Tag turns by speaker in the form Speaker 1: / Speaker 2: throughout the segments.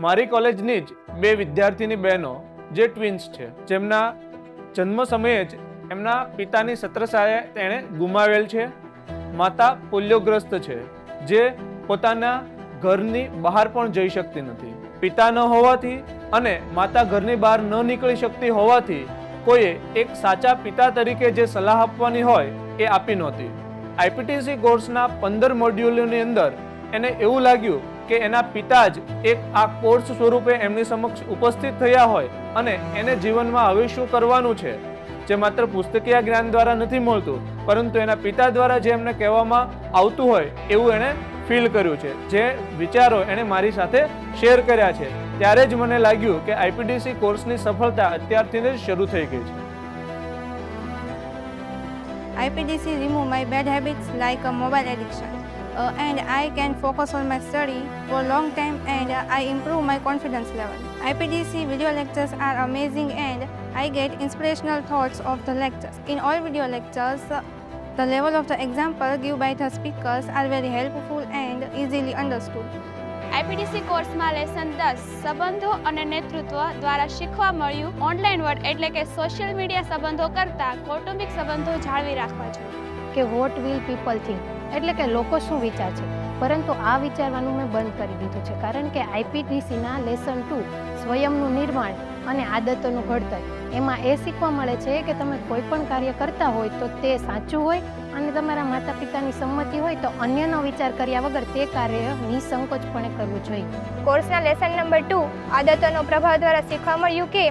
Speaker 1: મારી કોલેજની જ બે વિદ્યાર્થીની બહેનો જે ટ્વિન્સ છે, જેમના જન્મ સમયે જ એમના પિતાની છત્રછાયા તેણે ગુમાવેલ છે. માતા પોલિયોગ્રસ્ત છે, જે પોતાના ઘરની બહાર પણ જઈ શકતી નથી. પિતા ન હોવાથી અને માતા ઘરની બહાર ન નીકળી શકતી હોવાથી કોઈએ એક સાચા પિતા તરીકે જે સલાહ આપવાની હોય એ આપી નહોતી. આઈપીટીસી કોર્સના 15 મોડ્યુલોની અંદર એને એવું લાગ્યું કે એના પિતા જ એક આ કોર્સ સ્વરૂપે એમની સમક્ષ ઉપસ્થિત થયા હોય અને એને જીવનમાં હવે શું કરવાનું છે, જે માત્ર પુસ્તકીય જ્ઞાન દ્વારા નથી મળતું, પરંતુ એના પિતા દ્વારા જે એમને કહેવામાં આવતું હોય એવું એણે ફીલ કર્યું છે. જે વિચારો એણે મારી સાથે શેર કર્યા છે, ત્યારે જ મને લાગ્યું કે આઈપીટીસી કોર્સની સફળતા અત્યારથી જ શરૂ થઈ ગઈ છે.
Speaker 2: IPDC remove my bad habits like a mobile addiction, and I can focus on my study for a long time, and I improve my confidence level. IPDC video lectures are amazing, and I get inspirational thoughts of the lectures. In all video lectures, the level of the example given by the speakers are very helpful and easily understood.
Speaker 3: IPDC કોર્સમાં lesson 10 સંબંધો અને નેતૃત્વ દ્વારા શીખવા મળ્યું online word એટલે કે social media સંબંધો કરતાં કૌટુંબિક સંબંધો જાળવી રાખવા જોઈએ.
Speaker 4: કે વોટ વિલ પીપલ થિંક એટલે કે લોકો શું વિચારશે, પરંતુ આ વિચારવાનું મેં બંધ કરી દીધું છે, કારણ કે આઈપીડીસીના લેસન 2 સ્વયંનું નિર્માણ અને આદતોનું ઘડતર, એમાં એ શીખવા મળે છે કે તમે કોઈ પણ કાર્ય કરતા હોય તો તે સાચું હોય અને તમારા માતા પિતાની સંમતિ હોય તો અન્યનો વિચાર કર્યા વગર તે કાર્ય નિસંકોચપણે કરવું જોઈએ.
Speaker 5: કોર્સના લેસન નંબર 2 આદતોનો પ્રભાવ દ્વારા શીખવા મળ્યું કે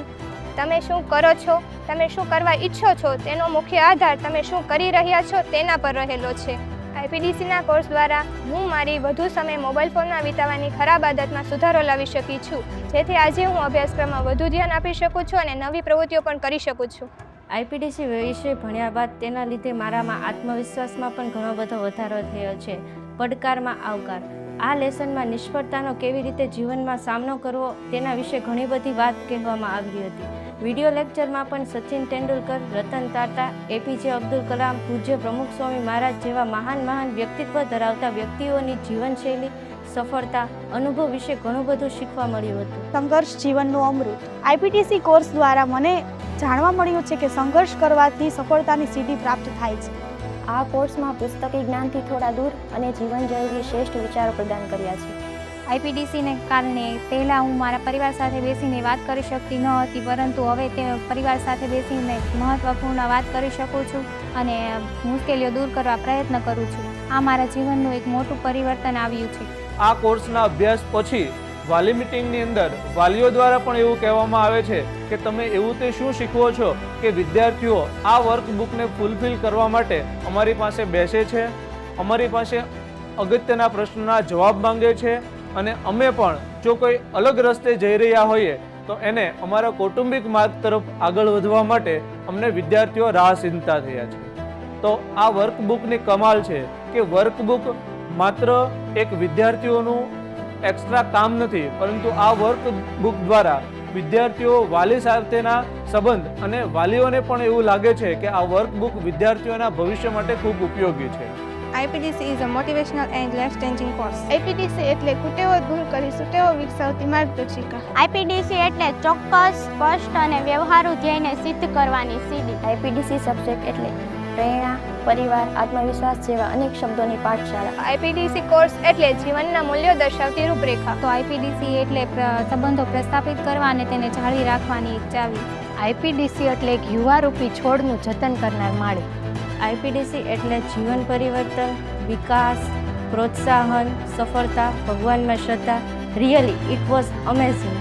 Speaker 5: તમે શું કરો છો, તમે શું કરવા ઈચ્છો છો તેનો મુખ્ય આધાર તમે શું કરી રહ્યા છો તેના પર રહેલો છે. આઈપીડીસીના કોર્સ દ્વારા હું મારી વધુ સમય મોબાઈલ ફોનમાં વિતાવવાની ખરાબ આદતમાં સુધારો લાવી શકી છું, જેથી આજે હું અભ્યાસક્રમમાં વધુ ધ્યાન આપી શકું છું અને નવી પ્રવૃત્તિઓ પણ કરી શકું છું.
Speaker 6: આઈપીડીસી વિષય ભણ્યા બાદ તેના લીધે મારામાં આત્મવિશ્વાસમાં પણ ઘણો બધો વધારો થયો છે. પડકારમાં આવકાર. આ લેસનમાં નિષ્ફળતાનો કેવી રીતે જીવનમાં સામનો કરવો તેના વિશે ઘણી બધી વાત કહેવામાં આવી હતી. વિડીયો લેક્ચરમાં પણ સચિન તેંડુલકર, રતન ટાટા, એપીજે અબ્દુલ કલામ, પૂજ્ય પ્રમુખ સ્વામી મહારાજ જેવા મહાન વ્યક્તિત્વ ધરાવતા વ્યક્તિઓની જીવનશૈલી, સફળતા, અનુભવ વિશે ઘણું બધું શીખવા મળ્યું હતું.
Speaker 7: સંઘર્ષ જીવનનું અમૃત. આઈપીટીસી કોર્સ દ્વારા મને જાણવા મળ્યું છે કે સંઘર્ષ કરવાથી સફળતાની સીડી પ્રાપ્ત થાય છે.
Speaker 8: આ કોર્સમાં પુસ્તકી જ્ઞાનથી થોડા દૂર અને જીવન જરૂરી શ્રેષ્ઠ વિચારો પ્રદાન કર્યા છે.
Speaker 2: આઈપીડીસીને કારણે પહેલાં હું મારા પરિવાર સાથે બેસીને વાત કરી શકતી ન હતી, પરંતુ હવે તે પરિવાર સાથે બેસીને મહત્ત્વપૂર્ણ વાત કરી શકું છું અને મુશ્કેલીઓ દૂર કરવા પ્રયત્ન કરું છું. આ મારા જીવનનું એક મોટું પરિવર્તન આવ્યું છે.
Speaker 1: આ કોર્સના અભ્યાસ પછી વાલી મિટિંગની અંદર વાલીઓ દ્વારા પણ એવું કહેવામાં આવે છે કે તમે એવું તે શું શીખવો છો કે વિદ્યાર્થીઓ આ વર્કબુકને ફૂલફિલ કરવા માટે અમારી પાસે બેસે છે, અમારી પાસે અગત્યના પ્રશ્નોના જવાબ માંગે છે, અને અમે પણ જો કોઈ અલગ રસ્તે જઈ રહ્યા હોઈએ તો એને અમારા કૌટુંબિક માર્ગ તરફ આગળ વધવા માટે અમને વિદ્યાર્થીઓ રાહ ચિંતા થયા છે. તો આ વર્કબુકની કમાલ છે કે વર્કબુક માત્ર એક વિદ્યાર્થીઓનું એક્સ્ટ્રા કામ નથી, પરંતુ આ વર્કબુક દ્વારા વિદ્યાર્થીઓ વાલી સાથેના સંબંધ અને વાલીઓને પણ એવું લાગે છે કે આ વર્કબુક વિદ્યાર્થીઓના ભવિષ્ય માટે ખૂબ ઉપયોગી છે.
Speaker 2: IPDC is a motivational and life-changing course.
Speaker 7: IPDC એટલે કુટેવો દૂર કરી સુટેવો વિકસાવતી માર્ગદર્શિકા.
Speaker 3: આઈપીડીસી એટલે ચોક્કસ, સ્પષ્ટ અને વ્યવહારુ ધ્યેયને સિદ્ધ કરવાની સીડી.
Speaker 8: આઈપીડીસી સબ્જેક્ટ એટલે પ્રેરણા, પરિવાર, આત્મવિશ્વાસ જેવા અનેક શબ્દોની પાઠશાળા.
Speaker 5: આઈપીડીસી કોર્સ એટલે જીવનના મૂલ્યો દર્શાવતી રૂપરેખા.
Speaker 2: તો આઈપીડીસી એટલે સંબંધો પ્રસ્થાપિત કરવા અને તેને જાળવી રાખવાની એક ચાવી.
Speaker 4: આઈપીડીસી એટલે એક યુવારૂપી છોડનું જતન કરનાર માળી.
Speaker 6: આઈપીડીસી એટલે જીવન પરિવર્તન, વિકાસ, પ્રોત્સાહન, સફળતા, ભગવાનમાં શ્રદ્ધા. Really it was amazing.